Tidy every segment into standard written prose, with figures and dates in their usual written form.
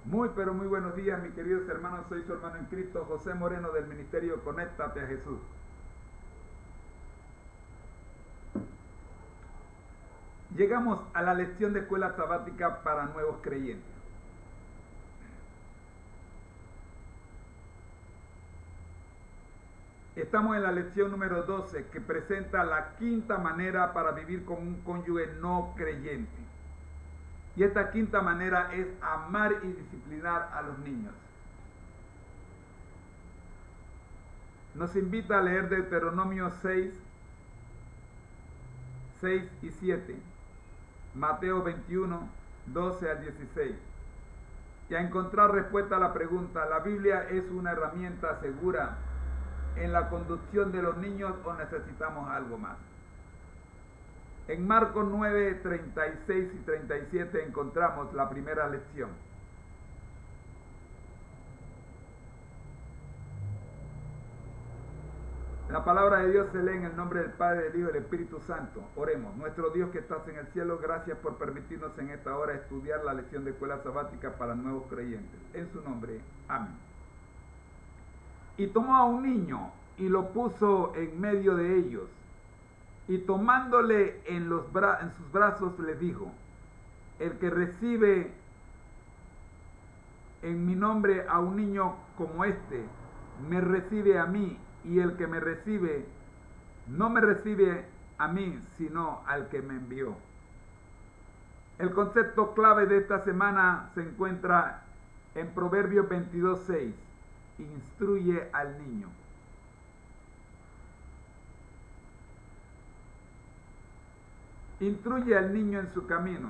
Muy, pero muy buenos días, mis queridos hermanos. Soy su hermano en Cristo, José Moreno, del Ministerio Conéctate a Jesús. Llegamos a la lección de escuela sabática para nuevos creyentes. Estamos en la lección número 12, que presenta la quinta manera para vivir con un cónyuge no creyente. Y esta quinta manera es amar y disciplinar a los niños. Nos invita a leer Deuteronomio 6 y 7, Mateo 21, 12 al 16. Y a encontrar respuesta a la pregunta: ¿la Biblia es una herramienta segura en la conducción de los niños o necesitamos algo más? En Marcos 9, 36 y 37 encontramos la primera lección. La palabra de Dios se lee en el nombre del Padre, del Hijo y del Espíritu Santo. Oremos. Nuestro Dios que estás en el cielo, gracias por permitirnos en esta hora estudiar la lección de escuela sabática para nuevos creyentes. En su nombre, amén. Y tomó a un niño y lo puso en medio de ellos, y tomándole en sus brazos le dijo: el que recibe en mi nombre a un niño como este, me recibe a mí, y el que me recibe, no me recibe a mí, sino al que me envió. El concepto clave de esta semana se encuentra en Proverbios 22:6. Instruye al niño. Instruye al niño en su camino,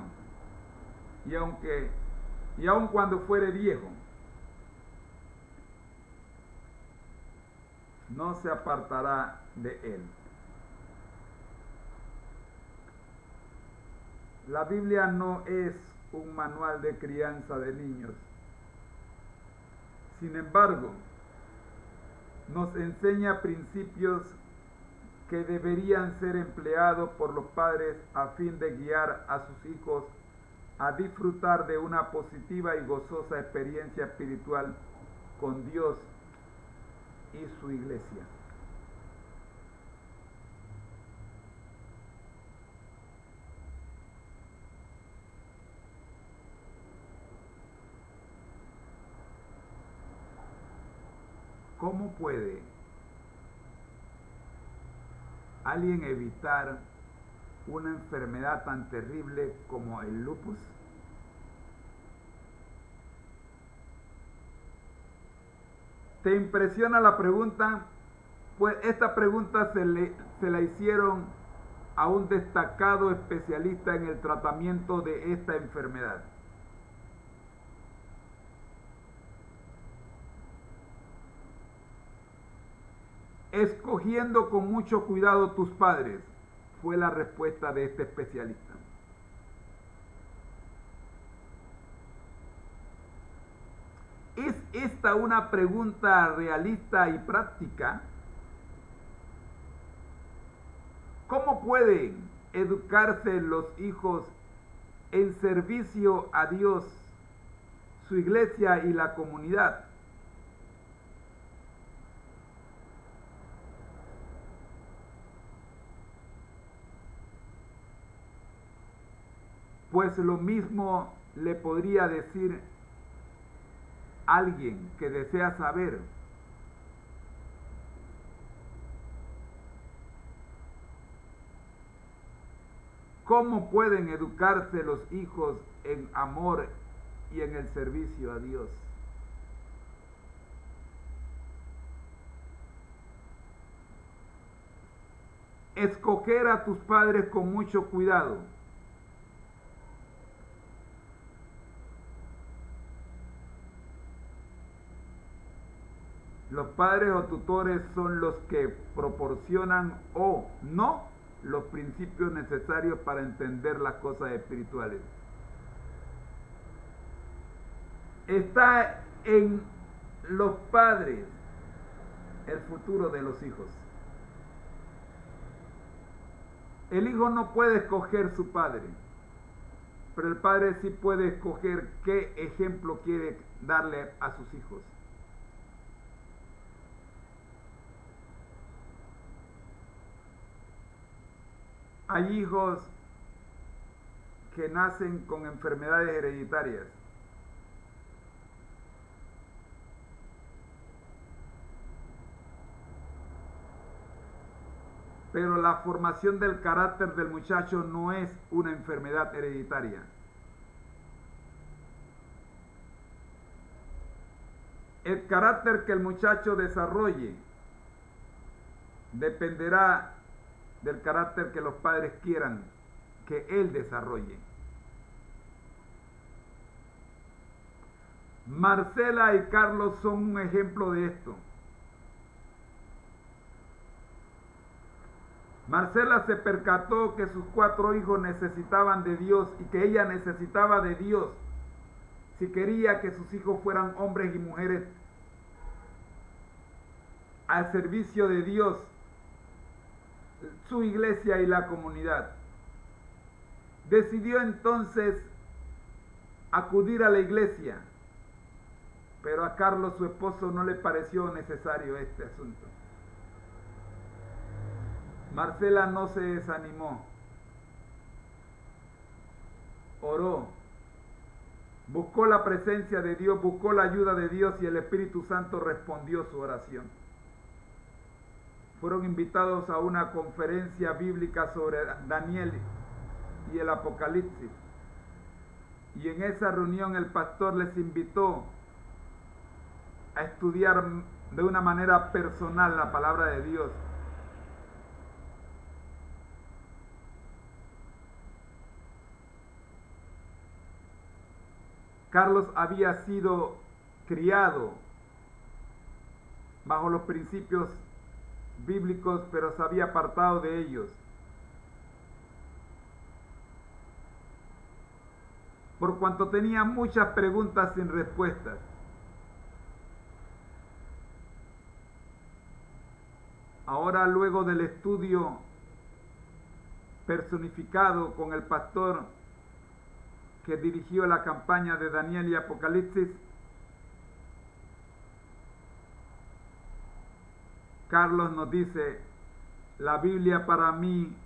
y aun cuando fuere viejo, no se apartará de él. La Biblia no es un manual de crianza de niños. Sin embargo, nos enseña principios que deberían ser empleados por los padres a fin de guiar a sus hijos a disfrutar de una positiva y gozosa experiencia espiritual con Dios y su iglesia. ¿Cómo puede alguien evitar una enfermedad tan terrible como el lupus? ¿Te impresiona la pregunta? Pues esta pregunta se la hicieron a un destacado especialista en el tratamiento de esta enfermedad. Escogiendo con mucho cuidado tus padres, fue la respuesta de este especialista. ¿Es esta una pregunta realista y práctica? ¿Cómo pueden educarse los hijos en servicio a Dios, su iglesia y la comunidad? Pues lo mismo le podría decir alguien que desea saber cómo pueden educarse los hijos en amor y en el servicio a Dios. Escoger a tus padres con mucho cuidado. Los padres o tutores son los que proporcionan o no los principios necesarios para entender las cosas espirituales. Está en los padres el futuro de los hijos. El hijo no puede escoger su padre. Pero el padre sí puede escoger qué ejemplo quiere darle a sus hijos. Hay hijos que nacen con enfermedades hereditarias. Pero la formación del carácter del muchacho no es una enfermedad hereditaria. El carácter que el muchacho desarrolle dependerá del carácter que los padres quieran que él desarrolle. Marcela y Carlos son un ejemplo de esto. Marcela se percató que sus 4 hijos necesitaban de Dios y que ella necesitaba de Dios si quería que sus hijos fueran hombres y mujeres al servicio de Dios, su iglesia y la comunidad. Decidió entonces acudir a la iglesia, pero a Carlos, su esposo, no le pareció necesario este asunto. Marcela no se desanimó, oró, buscó la presencia de Dios, buscó la ayuda de Dios y el Espíritu Santo respondió su oración. Fueron invitados a una conferencia bíblica sobre Daniel y el Apocalipsis. Y en esa reunión el pastor les invitó a estudiar de una manera personal la palabra de Dios. Carlos había sido criado bajo los principios bíblicos, pero se había apartado de ellos. Por cuanto tenía muchas preguntas sin respuestas. Ahora, luego del estudio personificado con el pastor que dirigió la campaña de Daniel y Apocalipsis, Carlos nos dice: la Biblia para mí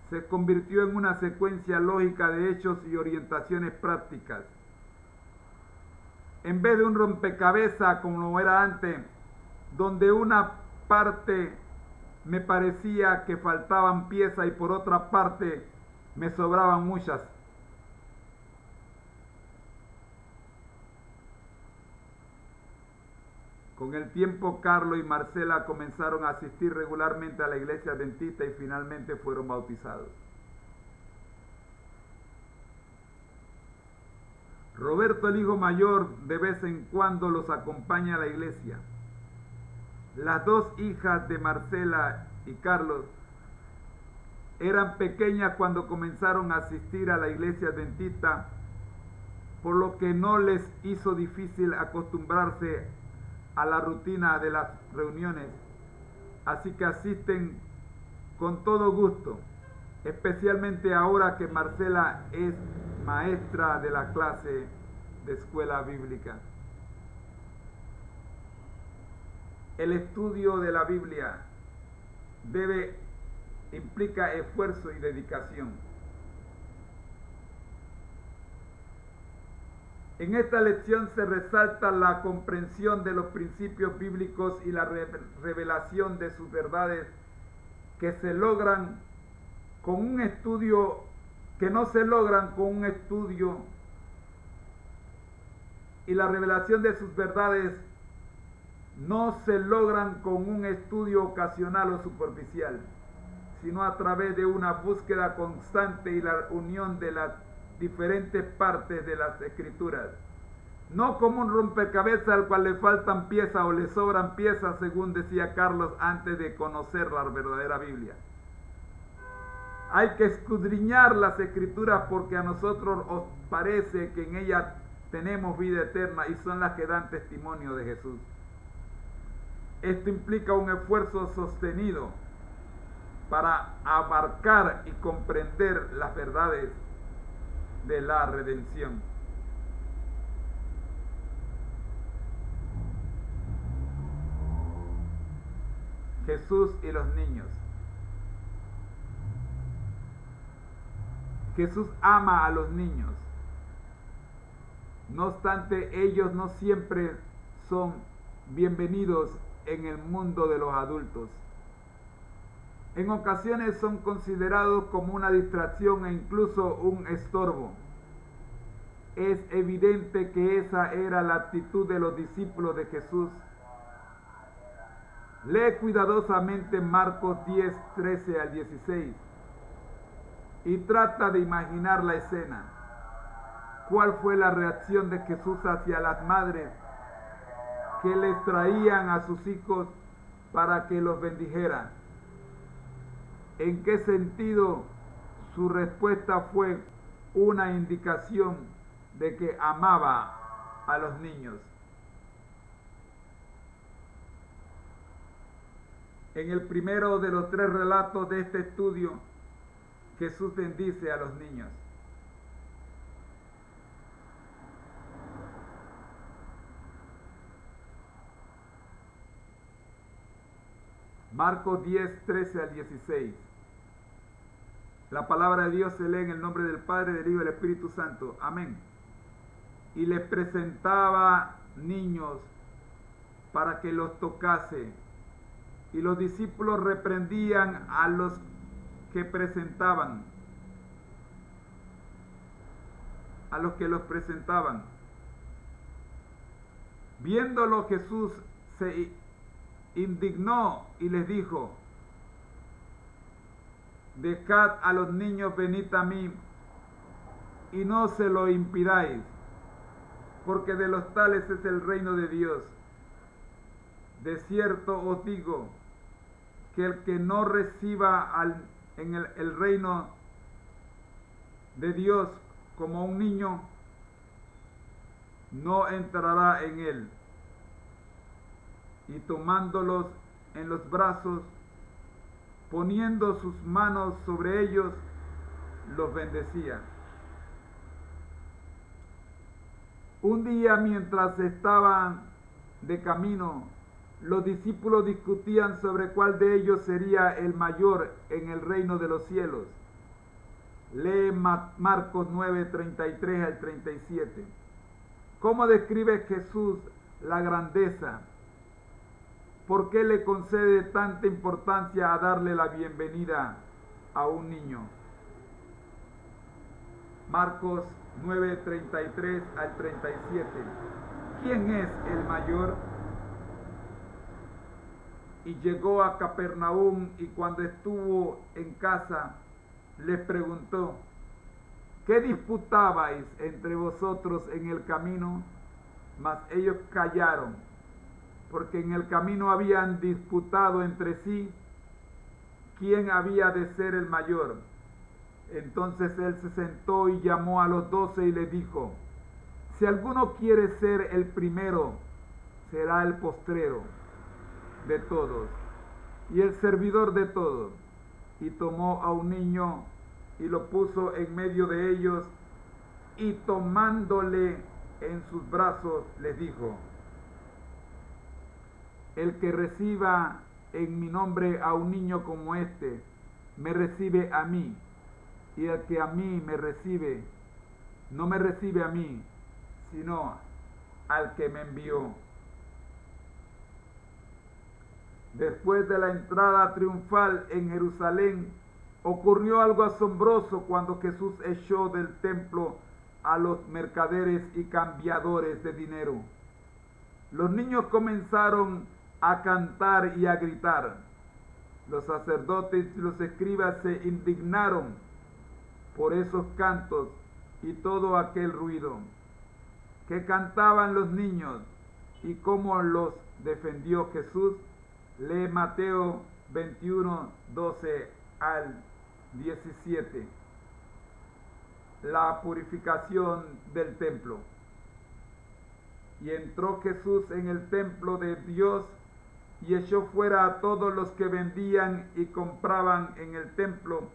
se convirtió en una secuencia lógica de hechos y orientaciones prácticas. En vez de un rompecabezas como era antes, donde una parte me parecía que faltaban piezas y por otra parte me sobraban muchas. Con el tiempo, Carlos y Marcela comenzaron a asistir regularmente a la iglesia adventista y finalmente fueron bautizados. Roberto, el hijo mayor, de vez en cuando los acompaña a la iglesia. Las 2 hijas de Marcela y Carlos eran pequeñas cuando comenzaron a asistir a la iglesia adventista, por lo que no les hizo difícil acostumbrarse a la rutina de las reuniones, así que asisten con todo gusto, especialmente ahora que Marcela es maestra de la clase de escuela bíblica. El estudio de la Biblia implica esfuerzo y dedicación. En esta lección se resalta la comprensión de los principios bíblicos y la revelación de sus verdades que se logran con un estudio, que no se logran con un estudio, y la revelación de sus verdades no se logran con un estudio ocasional o superficial, sino a través de una búsqueda constante y la unión de las diferentes partes de las escrituras, no como un rompecabezas al cual le faltan piezas o le sobran piezas, según decía Carlos antes de conocer la verdadera Biblia. Hay que escudriñar las escrituras porque a nosotros os parece que en ellas tenemos vida eterna y son las que dan testimonio de Jesús. Esto implica un esfuerzo sostenido para abarcar y comprender las verdades de la redención. Jesús y los niños. Jesús ama a los niños. No obstante, ellos no siempre son bienvenidos en el mundo de los adultos. En ocasiones son considerados como una distracción e incluso un estorbo. Es evidente que esa era la actitud de los discípulos de Jesús. Lee cuidadosamente Marcos 10, 13 al 16 y trata de imaginar la escena. ¿Cuál fue la reacción de Jesús hacia las madres que les traían a sus hijos para que los bendijeran? ¿En qué sentido su respuesta fue una indicación de que amaba a los niños? En el primero de los 3 relatos de este estudio, Jesús bendice a los niños. Marcos 10, 13 al 16. La palabra de Dios se lee en el nombre del Padre, del Hijo y del Espíritu Santo. Amén. Y les presentaba niños para que los tocase. Y los discípulos reprendían a los que presentaban, a los que los presentaban. Viéndolo, Jesús se indignó y les dijo: dejad a los niños venid a mí, y no se lo impidáis, porque de los tales es el reino de Dios. De cierto os digo, que el que no reciba en el reino de Dios como un niño, no entrará en él. Y tomándolos en los brazos, poniendo sus manos sobre ellos, los bendecía. Un día, mientras estaban de camino, los discípulos discutían sobre cuál de ellos sería el mayor en el reino de los cielos. Lee Marcos 9, 33 al 37. ¿Cómo describe Jesús la grandeza? ¿Por qué le concede tanta importancia a darle la bienvenida a un niño? Marcos 9, 33 al 37. ¿Quién es el mayor? Y llegó a Capernaum, y cuando estuvo en casa, les preguntó: ¿qué disputabais entre vosotros en el camino? Mas ellos callaron, porque en el camino habían disputado entre sí quién había de ser el mayor. Entonces él se sentó y llamó a los 12 y les dijo: si alguno quiere ser el primero, será el postrero de todos y el servidor de todos. Y tomó a un niño y lo puso en medio de ellos, y tomándole en sus brazos les dijo: el que reciba en mi nombre a un niño como este, me recibe a mí, y el que a mí me recibe, no me recibe a mí, sino al que me envió. Después de la entrada triunfal en Jerusalén, ocurrió algo asombroso cuando Jesús echó del templo a los mercaderes y cambiadores de dinero. Los niños comenzaron a cantar y a gritar. Los sacerdotes y los escribas se indignaron por esos cantos y todo aquel ruido. ¿Qué cantaban los niños y cómo los defendió Jesús? Lee Mateo 21, 12 al 17. La purificación del templo. Y entró Jesús en el templo de Dios y echó fuera a todos los que vendían y compraban en el templo,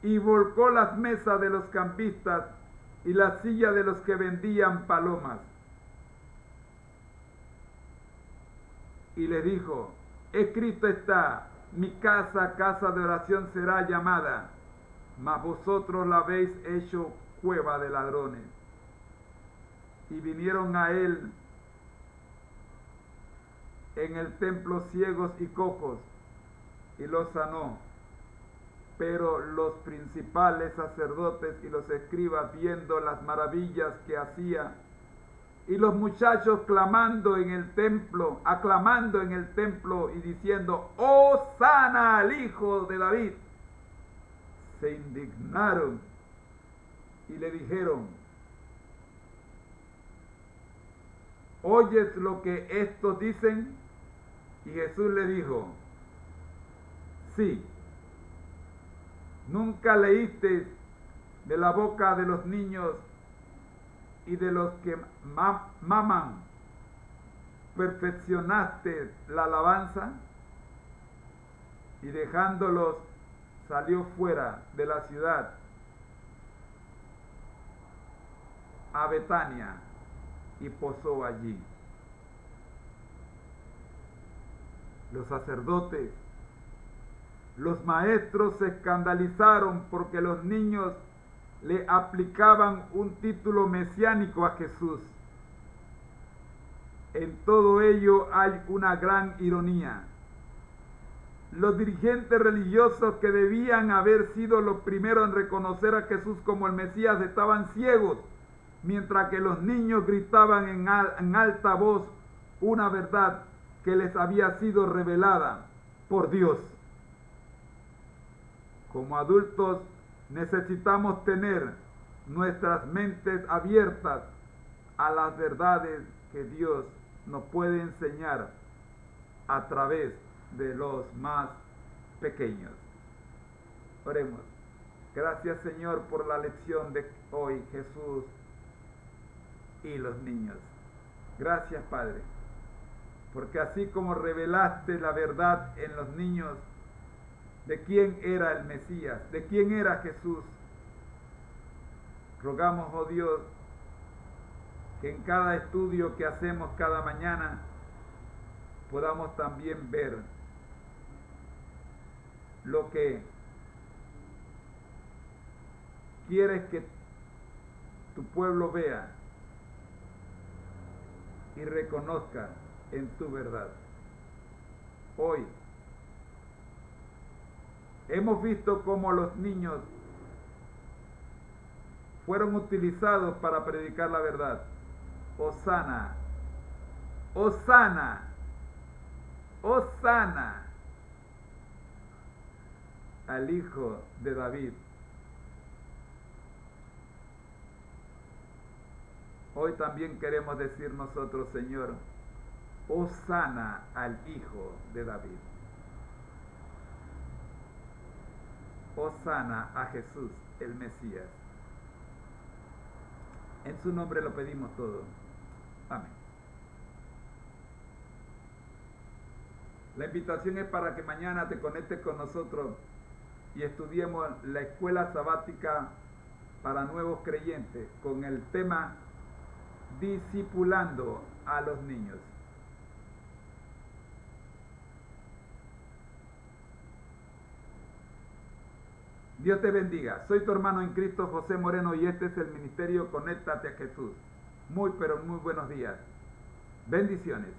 y volcó las mesas de los cambistas y las sillas de los que vendían palomas. Y le dijo: escrito está, mi casa, casa de oración será llamada, mas vosotros la habéis hecho cueva de ladrones. Y vinieron a él en el templo ciegos y cojos, y los sanó. Pero los principales sacerdotes y los escribas, viendo las maravillas que hacía, y los muchachos aclamando en el templo y diciendo: ¡Hosana al Hijo de David!, se indignaron y le dijeron: ¿oyes lo que estos dicen? Y Jesús le dijo: sí. ¿Nunca leíste de la boca de los niños y de los que maman perfeccionaste la alabanza? Y dejándolos salió fuera de la ciudad a Betania y posó allí. Los sacerdotes, los maestros se escandalizaron porque los niños le aplicaban un título mesiánico a Jesús. En todo ello hay una gran ironía. Los dirigentes religiosos, que debían haber sido los primeros en reconocer a Jesús como el Mesías, estaban ciegos, mientras que los niños gritaban en alta voz una verdad que les había sido revelada por Dios. Como adultos necesitamos tener nuestras mentes abiertas a las verdades que Dios nos puede enseñar a través de los más pequeños. Oremos. Gracias, Señor, por la lección de hoy, Jesús y los niños. Gracias, Padre, porque así como revelaste la verdad en los niños de quién era el Mesías, de quién era Jesús, rogamos, oh Dios, que en cada estudio que hacemos cada mañana podamos también ver lo que quieres que tu pueblo vea y reconozca en tu verdad. Hoy hemos visto cómo los niños fueron utilizados para predicar la verdad. Hosana, Hosana, Hosana al Hijo de David. Hoy también queremos decir nosotros, Señor, Hosana al Hijo de David. Hosana a Jesús, el Mesías. En su nombre lo pedimos todo. Amén. La invitación es para que mañana te conectes con nosotros y estudiemos la escuela sabática para nuevos creyentes con el tema discipulando a los niños. Dios te bendiga. Soy tu hermano en Cristo, José Moreno, y este es el ministerio Conéctate a Jesús. Muy, pero muy buenos días. Bendiciones.